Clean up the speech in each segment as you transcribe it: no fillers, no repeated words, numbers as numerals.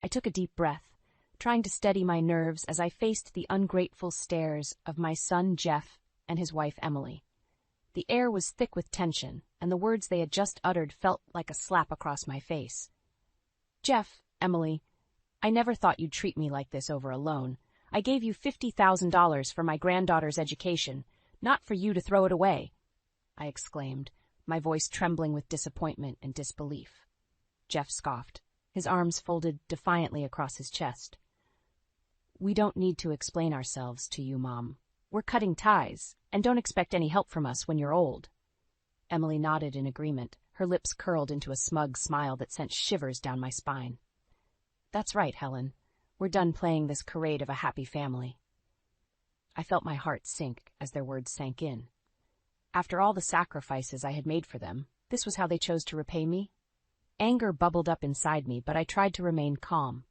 I took a deep breath, trying to steady my nerves as I faced the ungrateful stares of my son Jeff and his wife Emily. The air was thick with tension, and the words they had just uttered felt like a slap across my face. "Jeff, Emily, I never thought you'd treat me like this over a loan. I gave you $50,000 for my granddaughter's education, not for you to throw it away," I exclaimed, my voice trembling with disappointment and disbelief. Jeff scoffed, his arms folded defiantly across his chest. "We don't need to explain ourselves to you, Mom. We're cutting ties, and don't expect any help from us when you're old." Emily nodded in agreement, her lips curled into a smug smile that sent shivers down my spine. "That's right, Helen. We're done playing this charade of a happy family." I felt my heart sink as their words sank in. After all the sacrifices I had made for them, this was how they chose to repay me? Anger bubbled up inside me, but I tried to remain calm.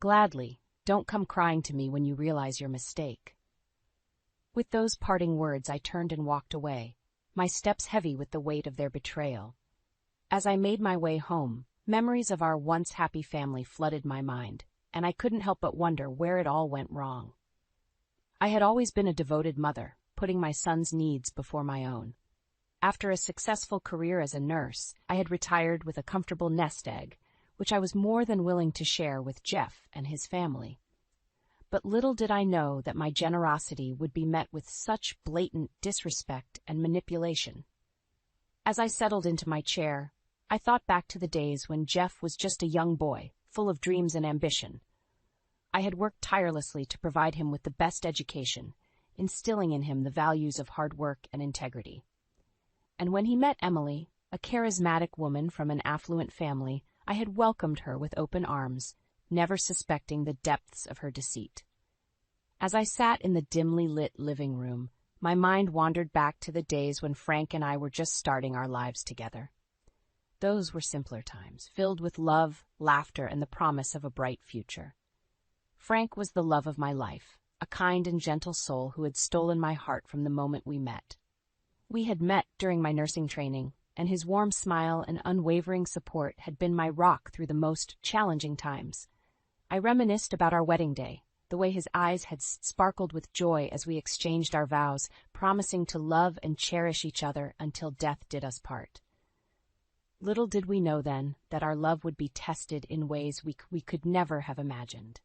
"Gladly, don't come crying to me when you realize your mistake." With those parting words, I turned and walked away, my steps heavy with the weight of their betrayal. As I made my way home, memories of our once happy family flooded my mind, and I couldn't help but wonder where it all went wrong. I had always been a devoted mother, putting my son's needs before my own. After a successful career as a nurse, I had retired with a comfortable nest egg, which I was more than willing to share with Jeff and his family. But little did I know that my generosity would be met with such blatant disrespect and manipulation. As I settled into my chair, I thought back to the days when Jeff was just a young boy, full of dreams and ambition. I had worked tirelessly to provide him with the best education, instilling in him the values of hard work and integrity. And when he met Emily, a charismatic woman from an affluent family, I had welcomed her with open arms, never suspecting the depths of her deceit. As I sat in the dimly lit living room, my mind wandered back to the days when Frank and I were just starting our lives together. Those were simpler times, filled with love, laughter, and the promise of a bright future. Frank was the love of my life, a kind and gentle soul who had stolen my heart from the moment we met. We had met during my nursing training, and his warm smile and unwavering support had been my rock through the most challenging times. I reminisced about our wedding day, the way his eyes had sparkled with joy as we exchanged our vows, promising to love and cherish each other until death did us part. Little did we know then that our love would be tested in ways we could never have imagined.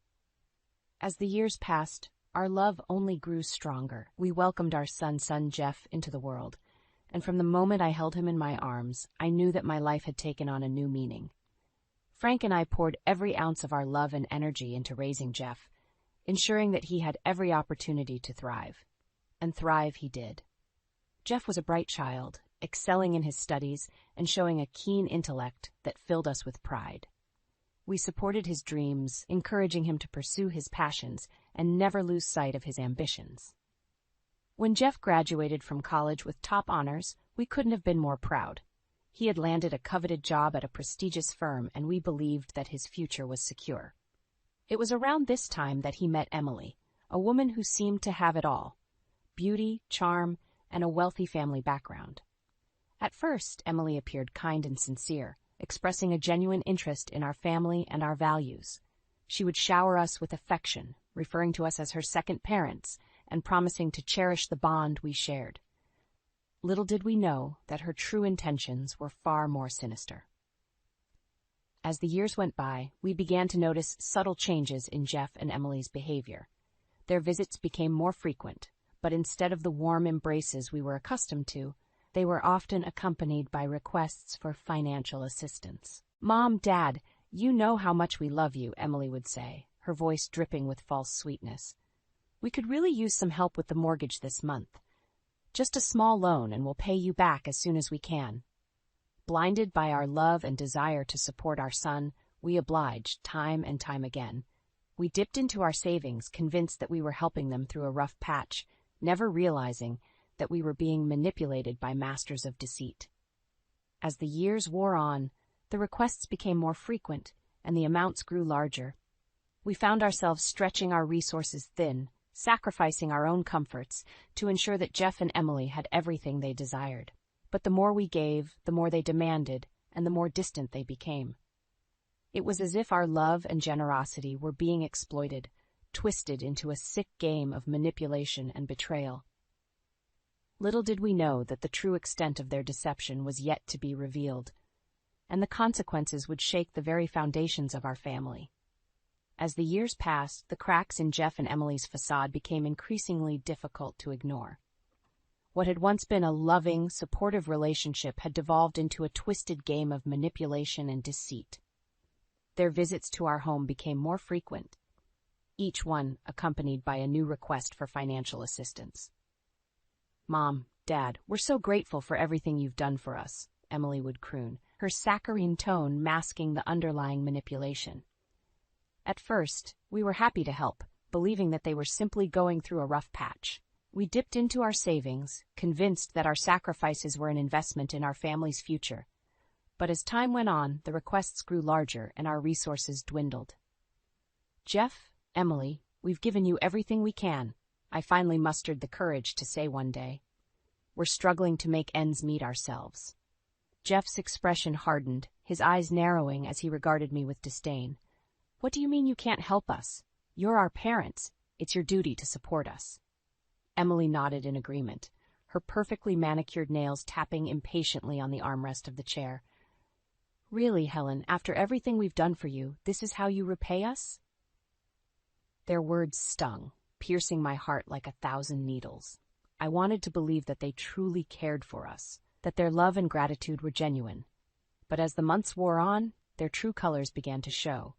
As the years passed, our love only grew stronger. We welcomed our son Jeff into the world, and from the moment I held him in my arms, I knew that my life had taken on a new meaning. Frank and I poured every ounce of our love and energy into raising Jeff, ensuring that he had every opportunity to thrive. And thrive he did. Jeff was a bright child, excelling in his studies and showing a keen intellect that filled us with pride. We supported his dreams, encouraging him to pursue his passions and never lose sight of his ambitions. When Jeff graduated from college with top honors, we couldn't have been more proud. He had landed a coveted job at a prestigious firm, and we believed that his future was secure. It was around this time that he met Emily, a woman who seemed to have it all: beauty, charm, and a wealthy family background. At first, Emily appeared kind and sincere, expressing a genuine interest in our family and our values. She would shower us with affection, referring to us as her second parents, and promising to cherish the bond we shared. Little did we know that her true intentions were far more sinister. As the years went by, we began to notice subtle changes in Jeff and Emily's behavior. Their visits became more frequent, but instead of the warm embraces we were accustomed to, they were often accompanied by requests for financial assistance. "Mom, Dad, you know how much we love you," Emily would say, her voice dripping with false sweetness. "We could really use some help with the mortgage this month. Just a small loan, and we'll pay you back as soon as we can." Blinded by our love and desire to support our son, we obliged time and time again. We dipped into our savings, convinced that we were helping them through a rough patch, never realizing that we were being manipulated by masters of deceit. As the years wore on, the requests became more frequent, and the amounts grew larger. We found ourselves stretching our resources thin, sacrificing our own comforts to ensure that Jeff and Emily had everything they desired. But the more we gave, the more they demanded, and the more distant they became. It was as if our love and generosity were being exploited, twisted into a sick game of manipulation and betrayal. Little did we know that the true extent of their deception was yet to be revealed, and the consequences would shake the very foundations of our family. As the years passed, the cracks in Jeff and Emily's facade became increasingly difficult to ignore. What had once been a loving, supportive relationship had devolved into a twisted game of manipulation and deceit. Their visits to our home became more frequent, each one accompanied by a new request for financial assistance. "Mom, Dad, we're so grateful for everything you've done for us," Emily would croon, her saccharine tone masking the underlying manipulation. At first, we were happy to help, believing that they were simply going through a rough patch. We dipped into our savings, convinced that our sacrifices were an investment in our family's future. But as time went on, the requests grew larger and our resources dwindled. "Jeff, Emily, we've given you everything we can," I finally mustered the courage to say one day. "We're struggling to make ends meet ourselves." Jeff's expression hardened, his eyes narrowing as he regarded me with disdain. "What do you mean you can't help us? You're our parents. It's your duty to support us." Emily nodded in agreement, her perfectly manicured nails tapping impatiently on the armrest of the chair. "Really, Helen, after everything we've done for you, this is how you repay us?" Their words stung, piercing my heart like 1,000 needles. I wanted to believe that they truly cared for us, that their love and gratitude were genuine. But as the months wore on, their true colors began to show.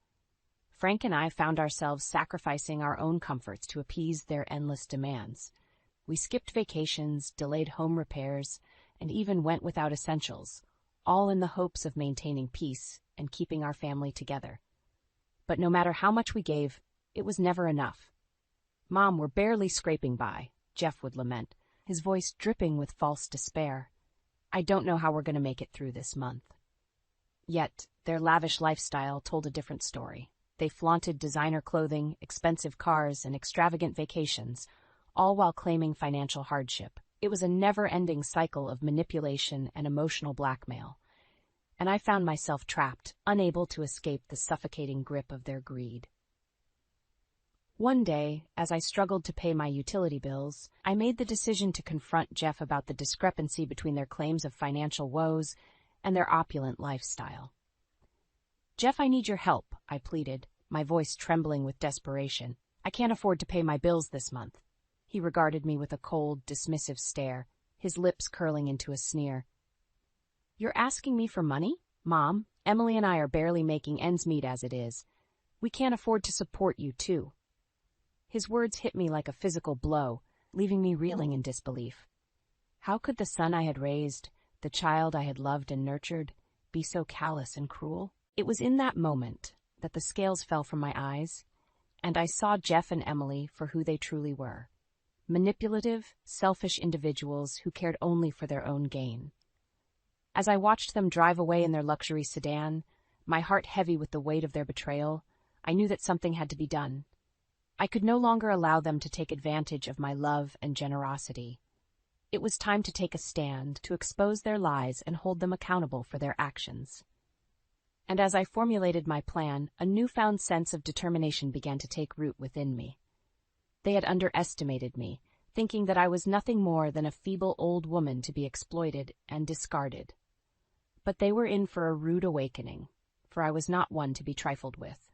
Frank and I found ourselves sacrificing our own comforts to appease their endless demands. We skipped vacations, delayed home repairs, and even went without essentials, all in the hopes of maintaining peace and keeping our family together. But no matter how much we gave, it was never enough. "Mom, we're barely scraping by," Jeff would lament, his voice dripping with false despair. "I don't know how we're going to make it through this month." Yet, their lavish lifestyle told a different story. They flaunted designer clothing, expensive cars, and extravagant vacations, all while claiming financial hardship. It was a never-ending cycle of manipulation and emotional blackmail, and I found myself trapped, unable to escape the suffocating grip of their greed. One day, as I struggled to pay my utility bills, I made the decision to confront Jeff about the discrepancy between their claims of financial woes and their opulent lifestyle. "Jeff, I need your help," I pleaded, my voice trembling with desperation. "I can't afford to pay my bills this month." He regarded me with a cold, dismissive stare, his lips curling into a sneer. "You're asking me for money? Mom, Emily and I are barely making ends meet as it is. We can't afford to support you, too." His words hit me like a physical blow, leaving me reeling in disbelief. How could the son I had raised, the child I had loved and nurtured, be so callous and cruel? It was in that moment that the scales fell from my eyes, and I saw Jeff and Emily for who they truly were. Manipulative, selfish individuals who cared only for their own gain. As I watched them drive away in their luxury sedan, my heart heavy with the weight of their betrayal, I knew that something had to be done. I could no longer allow them to take advantage of my love and generosity. It was time to take a stand, to expose their lies and hold them accountable for their actions. And as I formulated my plan, a newfound sense of determination began to take root within me. They had underestimated me, thinking that I was nothing more than a feeble old woman to be exploited and discarded. But they were in for a rude awakening, for I was not one to be trifled with.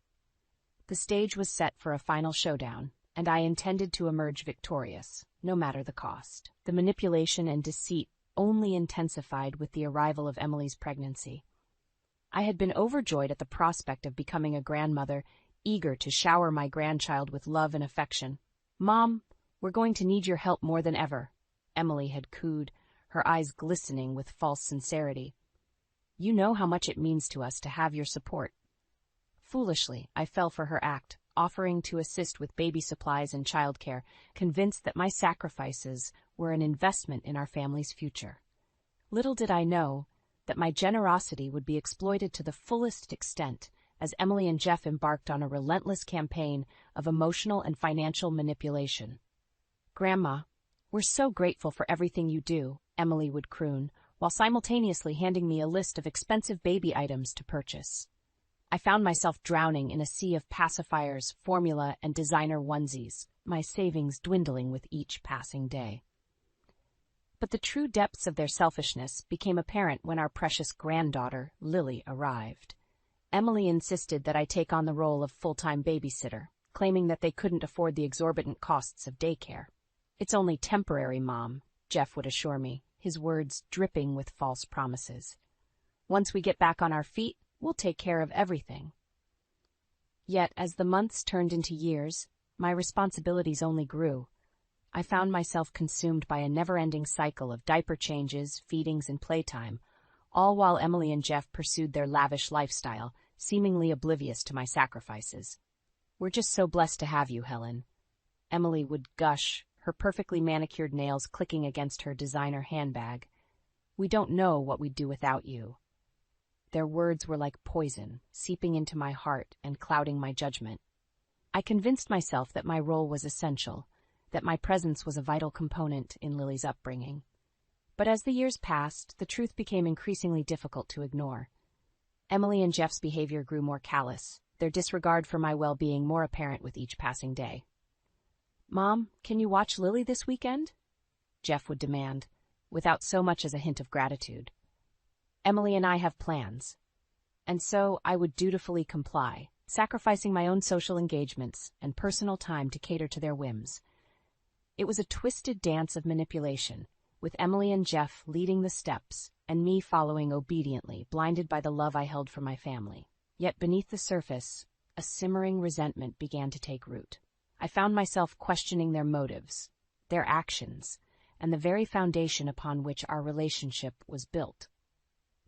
The stage was set for a final showdown, and I intended to emerge victorious, no matter the cost. The manipulation and deceit only intensified with the arrival of Emily's pregnancy. I had been overjoyed at the prospect of becoming a grandmother, eager to shower my grandchild with love and affection. "Mom, we're going to need your help more than ever," Emily had cooed, her eyes glistening with false sincerity. "You know how much it means to us to have your support." Foolishly, I fell for her act, offering to assist with baby supplies and childcare, convinced that my sacrifices were an investment in our family's future. Little did I know that my generosity would be exploited to the fullest extent as Emily and Jeff embarked on a relentless campaign of emotional and financial manipulation. "Grandma, we're so grateful for everything you do," Emily would croon, while simultaneously handing me a list of expensive baby items to purchase. I found myself drowning in a sea of pacifiers, formula, and designer onesies, my savings dwindling with each passing day. But the true depths of their selfishness became apparent when our precious granddaughter, Lily, arrived. Emily insisted that I take on the role of full-time babysitter, claiming that they couldn't afford the exorbitant costs of daycare. "It's only temporary, Mom," Jeff would assure me, his words dripping with false promises. "Once we get back on our feet, we'll take care of everything." Yet, as the months turned into years, my responsibilities only grew. I found myself consumed by a never-ending cycle of diaper changes, feedings, and playtime, all while Emily and Jeff pursued their lavish lifestyle, seemingly oblivious to my sacrifices. "We're just so blessed to have you, Helen," Emily would gush, her perfectly manicured nails clicking against her designer handbag. "We don't know what we'd do without you." Their words were like poison, seeping into my heart and clouding my judgment. I convinced myself that my role was essential, that my presence was a vital component in Lily's upbringing. But as the years passed, the truth became increasingly difficult to ignore. Emily and Jeff's behavior grew more callous, their disregard for my well-being more apparent with each passing day. "Mom, can you watch Lily this weekend?" Jeff would demand, without so much as a hint of gratitude. "Emily and I have plans." And so I would dutifully comply, sacrificing my own social engagements and personal time to cater to their whims. It was a twisted dance of manipulation, with Emily and Jeff leading the steps and me following obediently, blinded by the love I held for my family. Yet beneath the surface, a simmering resentment began to take root. I found myself questioning their motives, their actions, and the very foundation upon which our relationship was built.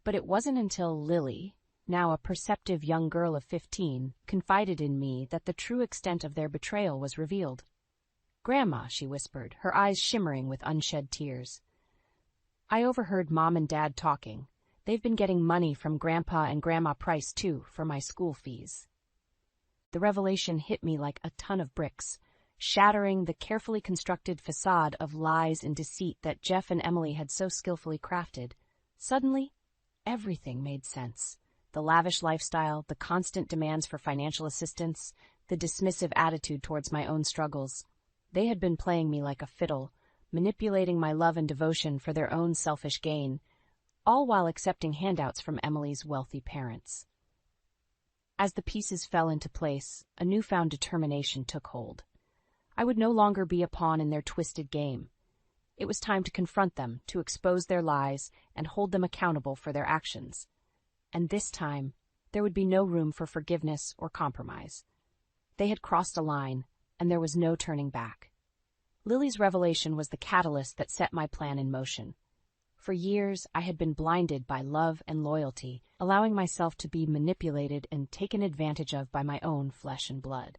But it wasn't until Lily, now a perceptive young girl of 15, confided in me that the true extent of their betrayal was revealed. "Grandma," she whispered, her eyes shimmering with unshed tears. "I overheard Mom and Dad talking. They've been getting money from Grandpa and Grandma Price, too, for my school fees." The revelation hit me like a ton of bricks, shattering the carefully constructed facade of lies and deceit that Jeff and Emily had so skillfully crafted. Suddenly, everything made sense. The lavish lifestyle, the constant demands for financial assistance, the dismissive attitude towards my own struggles. They had been playing me like a fiddle, manipulating my love and devotion for their own selfish gain, all while accepting handouts from Emily's wealthy parents. As the pieces fell into place, a newfound determination took hold. I would no longer be a pawn in their twisted game. It was time to confront them, to expose their lies, and hold them accountable for their actions. And this time, there would be no room for forgiveness or compromise. They had crossed a line, and there was no turning back. Lily's revelation was the catalyst that set my plan in motion. For years, I had been blinded by love and loyalty, allowing myself to be manipulated and taken advantage of by my own flesh and blood.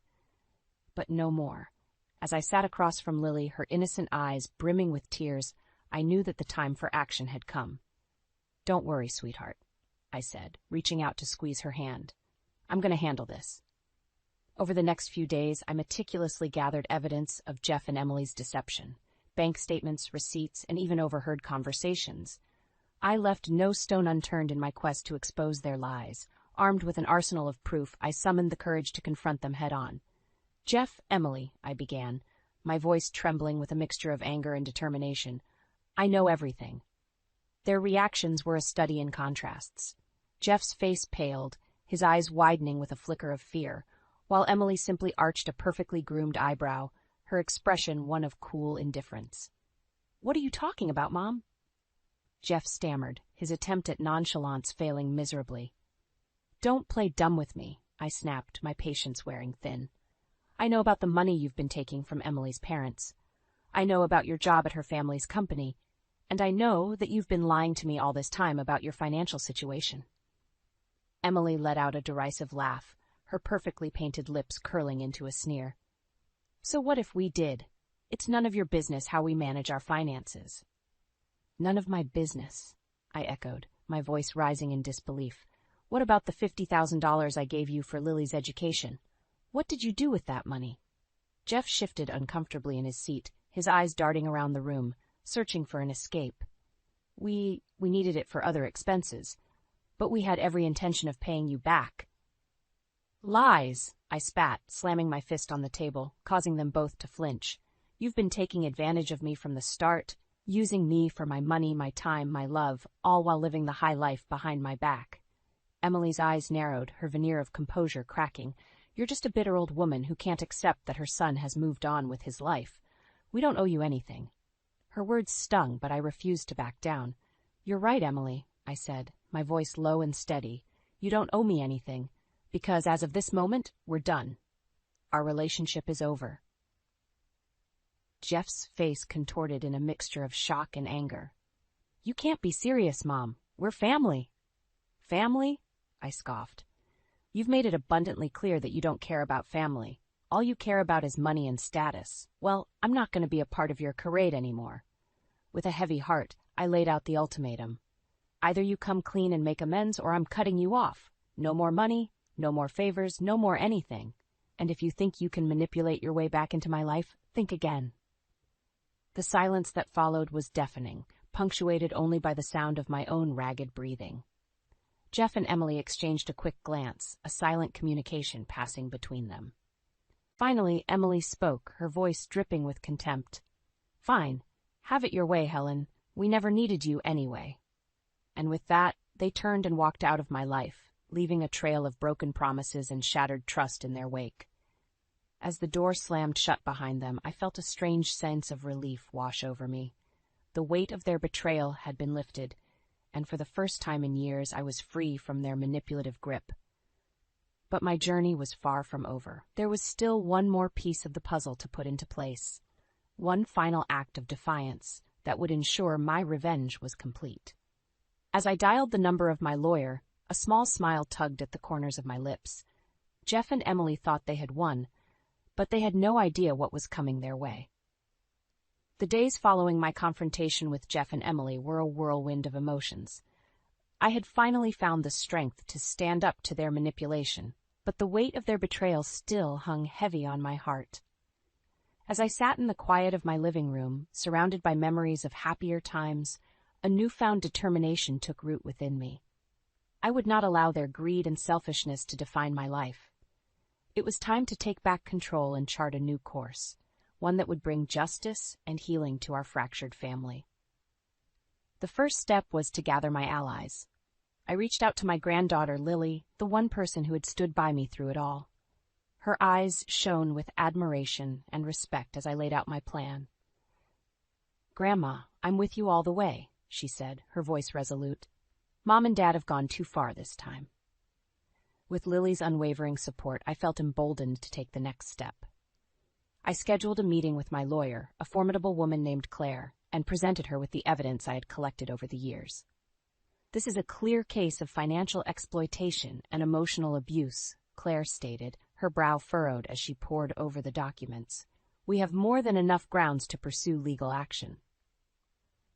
But no more. As I sat across from Lily, her innocent eyes brimming with tears, I knew that the time for action had come. "Don't worry, sweetheart," I said, reaching out to squeeze her hand. "I'm going to handle this." Over the next few days, I meticulously gathered evidence of Jeff and Emily's deception. Bank statements, receipts, and even overheard conversations. I left no stone unturned in my quest to expose their lies. Armed with an arsenal of proof, I summoned the courage to confront them head-on. "Jeff, Emily," I began, my voice trembling with a mixture of anger and determination, "I know everything." Their reactions were a study in contrasts. Jeff's face paled, his eyes widening with a flicker of fear, while Emily simply arched a perfectly groomed eyebrow, her expression one of cool indifference. "What are you talking about, Mom?" Jeff stammered, his attempt at nonchalance failing miserably. "Don't play dumb with me," I snapped, my patience wearing thin. "I know about the money you've been taking from Emily's parents. I know about your job at her family's company, and I know that you've been lying to me all this time about your financial situation." Emily let out a derisive laugh, her perfectly painted lips curling into a sneer. "So what if we did? It's none of your business how we manage our finances." "None of my business," I echoed, my voice rising in disbelief. "What about the $50,000 I gave you for Lily's education? What did you do with that money?" Jeff shifted uncomfortably in his seat, his eyes darting around the room, searching for an escape. We needed it for other expenses, but we had every intention of paying you back." Lies, I spat, slamming my fist on the table, causing them both to flinch. You've been taking advantage of me from the start, using me for my money, my time, my love, all while living the high life behind my back. Emily's eyes narrowed, her veneer of composure cracking. You're just a bitter old woman who can't accept that her son has moved on with his life. We don't owe you anything. Her words stung, but I refused to back down. You're right, Emily, I said, my voice low and steady. You don't owe me anything, because as of this moment, we're done. Our relationship is over. Jeff's face contorted in a mixture of shock and anger. You can't be serious, Mom. We're family. Family? I scoffed. You've made it abundantly clear that you don't care about family. All you care about is money and status. Well, I'm not going to be a part of your charade anymore. With a heavy heart, I laid out the ultimatum. Either you come clean and make amends, or I'm cutting you off. No more money, no more favors, no more anything. And if you think you can manipulate your way back into my life, think again. The silence that followed was deafening, punctuated only by the sound of my own ragged breathing. Jeff and Emily exchanged a quick glance, a silent communication passing between them. Finally, Emily spoke, her voice dripping with contempt. Fine. Have it your way, Helen. We never needed you anyway. And with that, they turned and walked out of my life, leaving a trail of broken promises and shattered trust in their wake. As the door slammed shut behind them, I felt a strange sense of relief wash over me. The weight of their betrayal had been lifted, and for the first time in years I was free from their manipulative grip. But my journey was far from over. There was still one more piece of the puzzle to put into place, one final act of defiance that would ensure my revenge was complete. As I dialed the number of my lawyer, a small smile tugged at the corners of my lips. Jeff and Emily thought they had won, but they had no idea what was coming their way. The days following my confrontation with Jeff and Emily were a whirlwind of emotions. I had finally found the strength to stand up to their manipulation, but the weight of their betrayal still hung heavy on my heart. As I sat in the quiet of my living room, surrounded by memories of happier times, a newfound determination took root within me. I would not allow their greed and selfishness to define my life. It was time to take back control and chart a new course, one that would bring justice and healing to our fractured family. The first step was to gather my allies. I reached out to my granddaughter, Lily, the one person who had stood by me through it all. Her eyes shone with admiration and respect as I laid out my plan. "Grandma, I'm with you all the way," she said, her voice resolute. "Mom and Dad have gone too far this time." With Lily's unwavering support, I felt emboldened to take the next step. I scheduled a meeting with my lawyer, a formidable woman named Claire, and presented her with the evidence I had collected over the years. "This is a clear case of financial exploitation and emotional abuse," Claire stated, her brow furrowed as she pored over the documents. "We have more than enough grounds to pursue legal action."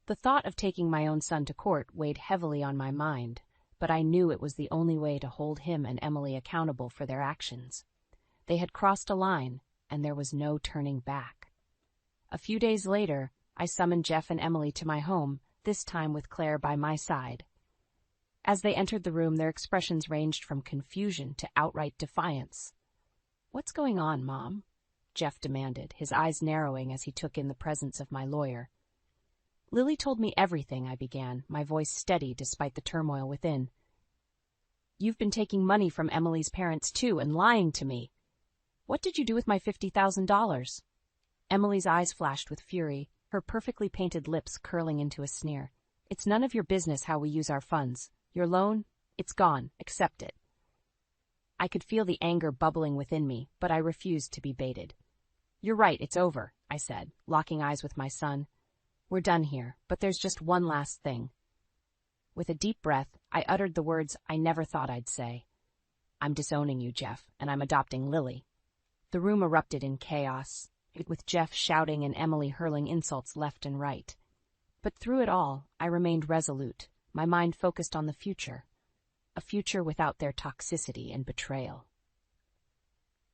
The thought of taking my own son to court weighed heavily on my mind, but I knew it was the only way to hold him and Emily accountable for their actions. They had crossed a line, and there was no turning back. A few days later, I summoned Jeff and Emily to my home, this time with Claire by my side. As they entered the room, their expressions ranged from confusion to outright defiance. "What's going on, Mom?" Jeff demanded, his eyes narrowing as he took in the presence of my lawyer. "Lily told me everything," I began, my voice steady despite the turmoil within. "You've been taking money from Emily's parents, too, and lying to me. What did you do with my $50,000? Emily's eyes flashed with fury, her perfectly painted lips curling into a sneer. "It's none of your business how we use our funds. Your loan? It's gone. Accept it." I could feel the anger bubbling within me, but I refused to be baited. "You're right, it's over," I said, locking eyes with my son. "We're done here, but there's just one last thing." With a deep breath, I uttered the words I never thought I'd say. "I'm disowning you, Jeff, and I'm adopting Lily." The room erupted in chaos, with Jeff shouting and Emily hurling insults left and right. But through it all, I remained resolute, my mind focused on the future, a future without their toxicity and betrayal.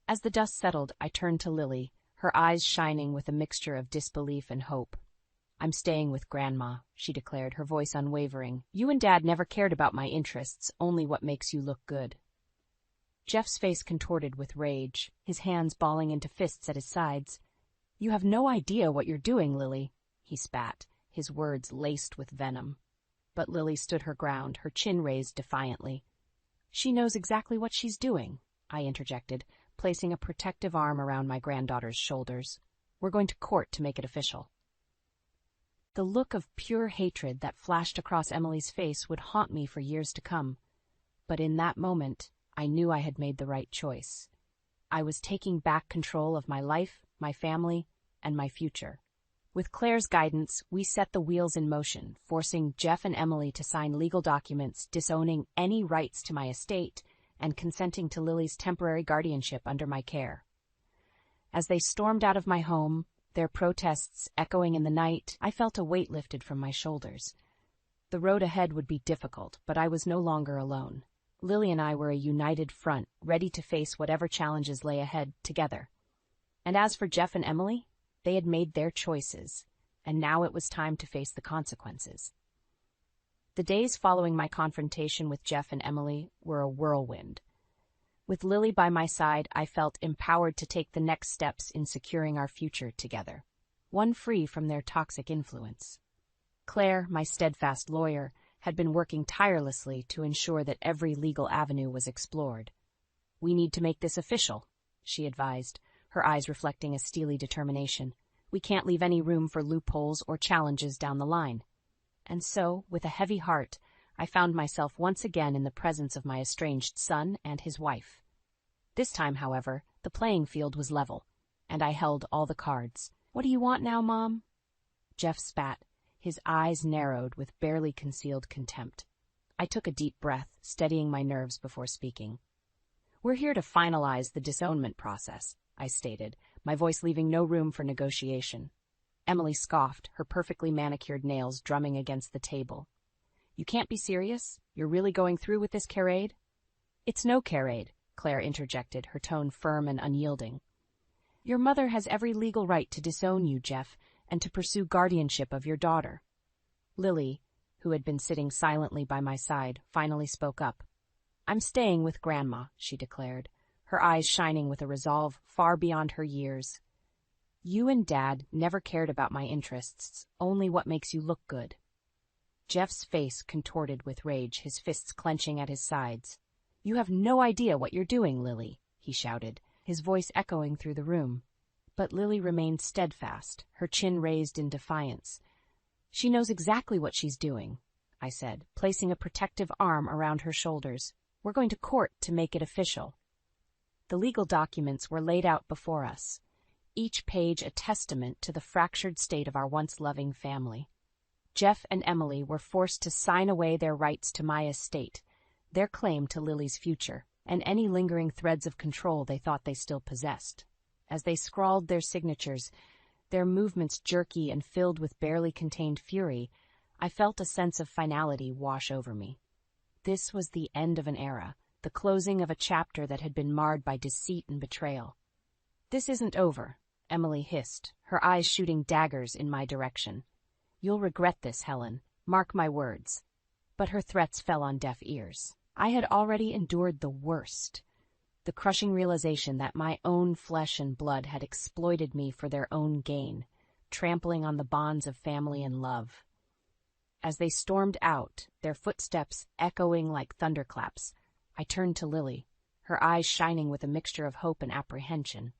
As the dust settled, I turned to Lily, her eyes shining with a mixture of disbelief and hope. "I'm staying with Grandma," she declared, her voice unwavering. "You and Dad never cared about my interests, only what makes you look good." Jeff's face contorted with rage, his hands balling into fists at his sides. "You have no idea what you're doing, Lily," he spat, his words laced with venom. But Lily stood her ground, her chin raised defiantly. "She knows exactly what she's doing," I interjected, placing a protective arm around my granddaughter's shoulders. "We're going to court to make it official." The look of pure hatred that flashed across Emily's face would haunt me for years to come. But in that moment, I knew I had made the right choice. I was taking back control of my life, my family, and my future. With Claire's guidance, we set the wheels in motion, forcing Jeff and Emily to sign legal documents disowning any rights to my estate and consenting to Lily's temporary guardianship under my care. As they stormed out of my home, their protests echoing in the night, I felt a weight lifted from my shoulders. The road ahead would be difficult, but I was no longer alone. Lily and I were a united front, ready to face whatever challenges lay ahead together. And as for Jeff and Emily, they had made their choices, and now it was time to face the consequences. The days following my confrontation with Jeff and Emily were a whirlwind. With Lily by my side, I felt empowered to take the next steps in securing our future together, one free from their toxic influence. Claire, my steadfast lawyer, had been working tirelessly to ensure that every legal avenue was explored. "We need to make this official," she advised, her eyes reflecting a steely determination. "We can't leave any room for loopholes or challenges down the line." And so, with a heavy heart, I found myself once again in the presence of my estranged son and his wife. This time, however, the playing field was level, and I held all the cards. "What do you want now, Mom?" Jeff spat, his eyes narrowed with barely concealed contempt. I took a deep breath, steadying my nerves before speaking. "We're here to finalize the disownment process," I stated, my voice leaving no room for negotiation. Emily scoffed, her perfectly manicured nails drumming against the table. "You can't be serious? You're really going through with this charade?" "It's no charade," Claire interjected, her tone firm and unyielding. "Your mother has every legal right to disown you, Jeff, and to pursue guardianship of your daughter." Lily, who had been sitting silently by my side, finally spoke up. "I'm staying with Grandma," she declared, her eyes shining with a resolve far beyond her years. "You and Dad never cared about my interests, only what makes you look good." Jeff's face contorted with rage, his fists clenching at his sides. "You have no idea what you're doing, Lily," he shouted, his voice echoing through the room. But Lily remained steadfast, her chin raised in defiance. "She knows exactly what she's doing," I said, placing a protective arm around her shoulders. "We're going to court to make it official." The legal documents were laid out before us, each page a testament to the fractured state of our once loving family. Jeff and Emily were forced to sign away their rights to my estate, their claim to Lily's future, and any lingering threads of control they thought they still possessed. As they scrawled their signatures, their movements jerky and filled with barely contained fury, I felt a sense of finality wash over me. This was the end of an era, the closing of a chapter that had been marred by deceit and betrayal. "This isn't over," Emily hissed, her eyes shooting daggers in my direction. "You'll regret this, Helen. Mark my words." But her threats fell on deaf ears. I had already endured the worst. The crushing realization that my own flesh and blood had exploited me for their own gain, trampling on the bonds of family and love. As they stormed out, their footsteps echoing like thunderclaps, I turned to Lily, her eyes shining with a mixture of hope and apprehension.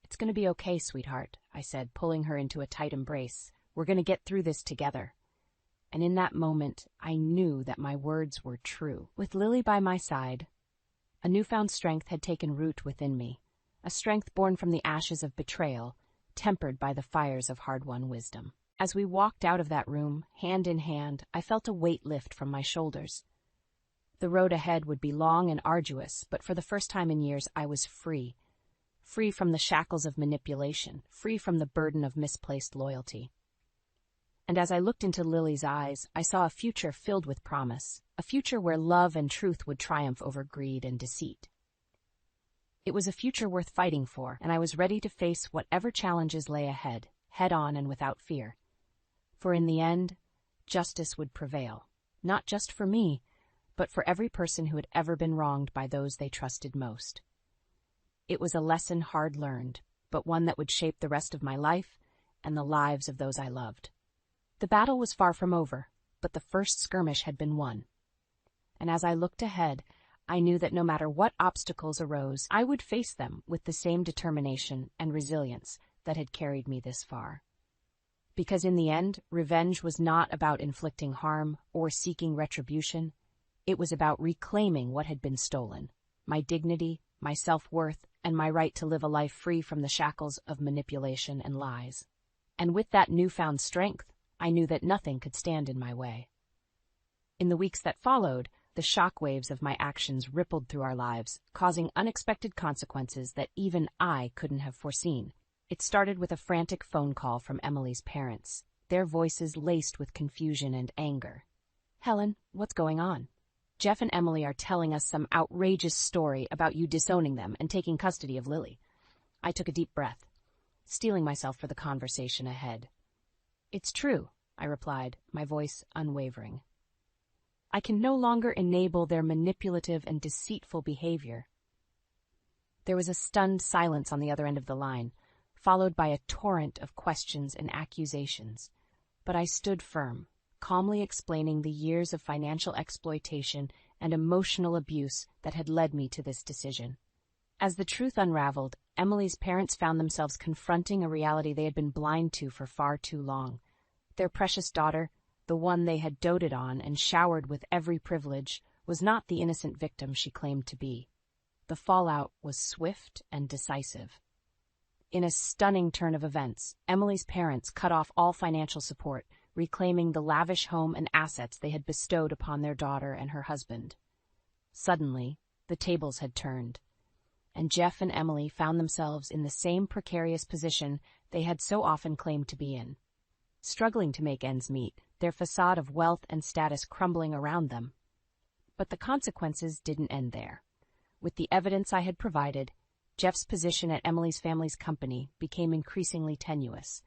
"It's going to be okay, sweetheart," I said, pulling her into a tight embrace. "We're going to get through this together." And in that moment, I knew that my words were true. With Lily by my side, a newfound strength had taken root within me, a strength born from the ashes of betrayal, tempered by the fires of hard-won wisdom. As we walked out of that room, hand in hand, I felt a weight lift from my shoulders. The road ahead would be long and arduous, but for the first time in years I was free. Free from the shackles of manipulation, free from the burden of misplaced loyalty. And as I looked into Lily's eyes, I saw a future filled with promise, a future where love and truth would triumph over greed and deceit. It was a future worth fighting for, and I was ready to face whatever challenges lay ahead, head-on and without fear. For in the end, justice would prevail, not just for me, but for every person who had ever been wronged by those they trusted most. It was a lesson hard learned, but one that would shape the rest of my life and the lives of those I loved. The battle was far from over, but the first skirmish had been won. And as I looked ahead, I knew that no matter what obstacles arose, I would face them with the same determination and resilience that had carried me this far. Because in the end, revenge was not about inflicting harm or seeking retribution. It was about reclaiming what had been stolen: my dignity, my self-worth, and my right to live a life free from the shackles of manipulation and lies. And with that newfound strength, I knew that nothing could stand in my way. In the weeks that followed, the shockwaves of my actions rippled through our lives, causing unexpected consequences that even I couldn't have foreseen. It started with a frantic phone call from Emily's parents, their voices laced with confusion and anger. "Helen, what's going on? Jeff and Emily are telling us some outrageous story about you disowning them and taking custody of Lily." I took a deep breath, steeling myself for the conversation ahead. "It's true," I replied, my voice unwavering. "I can no longer enable their manipulative and deceitful behavior." There was a stunned silence on the other end of the line, followed by a torrent of questions and accusations. But I stood firm, calmly explaining the years of financial exploitation and emotional abuse that had led me to this decision. As the truth unraveled, Emily's parents found themselves confronting a reality they had been blind to for far too long. Their precious daughter, the one they had doted on and showered with every privilege, was not the innocent victim she claimed to be. The fallout was swift and decisive. In a stunning turn of events, Emily's parents cut off all financial support, reclaiming the lavish home and assets they had bestowed upon their daughter and her husband. Suddenly, the tables had turned, and Jeff and Emily found themselves in the same precarious position they had so often claimed to be in. Struggling to make ends meet, their facade of wealth and status crumbling around them. But the consequences didn't end there. With the evidence I had provided, Jeff's position at Emily's family's company became increasingly tenuous.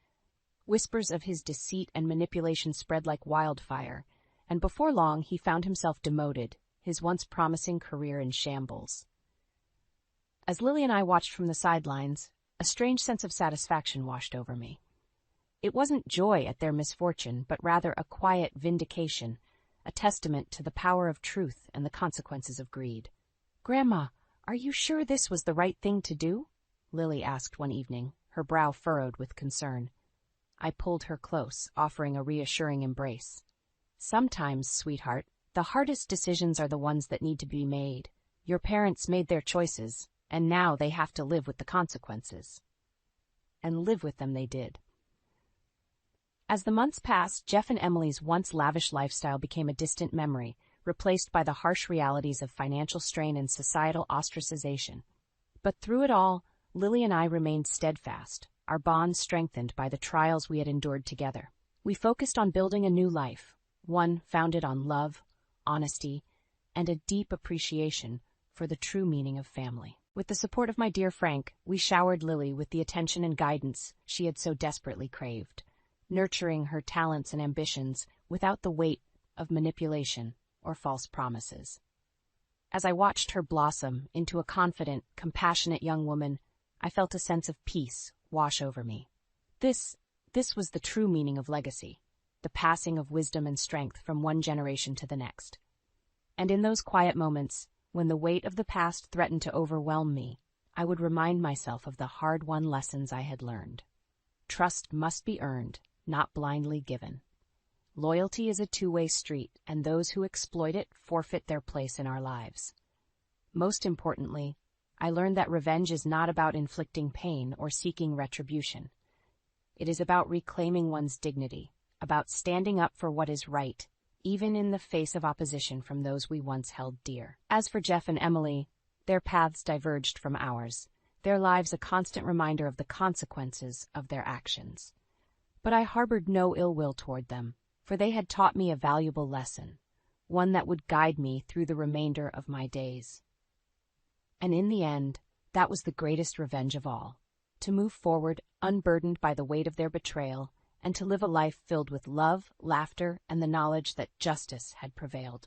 Whispers of his deceit and manipulation spread like wildfire, and before long he found himself demoted, his once promising career in shambles. As Lily and I watched from the sidelines, a strange sense of satisfaction washed over me. It wasn't joy at their misfortune, but rather a quiet vindication, a testament to the power of truth and the consequences of greed. "Grandma, are you sure this was the right thing to do?" Lily asked one evening, her brow furrowed with concern. I pulled her close, offering a reassuring embrace. "Sometimes, sweetheart, the hardest decisions are the ones that need to be made. Your parents made their choices, and now they have to live with the consequences." And live with them they did. As the months passed, Jeff and Emily's once lavish lifestyle became a distant memory, replaced by the harsh realities of financial strain and societal ostracization. But through it all, Lily and I remained steadfast, our bond strengthened by the trials we had endured together. We focused on building a new life, one founded on love, honesty, and a deep appreciation for the true meaning of family. With the support of my dear Frank, we showered Lily with the attention and guidance she had so desperately craved, nurturing her talents and ambitions without the weight of manipulation or false promises. As I watched her blossom into a confident, compassionate young woman, I felt a sense of peace wash over me. This was the true meaning of legacy, the passing of wisdom and strength from one generation to the next. And in those quiet moments, when the weight of the past threatened to overwhelm me, I would remind myself of the hard-won lessons I had learned. Trust must be earned, not blindly given. Loyalty is a two-way street, and those who exploit it forfeit their place in our lives. Most importantly, I learned that revenge is not about inflicting pain or seeking retribution. It is about reclaiming one's dignity, about standing up for what is right, even in the face of opposition from those we once held dear. As for Jeff and Emily, their paths diverged from ours, their lives a constant reminder of the consequences of their actions. But I harbored no ill will toward them, for they had taught me a valuable lesson, one that would guide me through the remainder of my days. And in the end, that was the greatest revenge of all, to move forward unburdened by the weight of their betrayal, and to live a life filled with love, laughter, and the knowledge that justice had prevailed.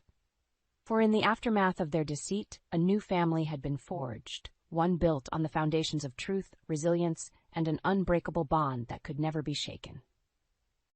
For in the aftermath of their deceit, a new family had been forged, one built on the foundations of truth, resilience, and an unbreakable bond that could never be shaken.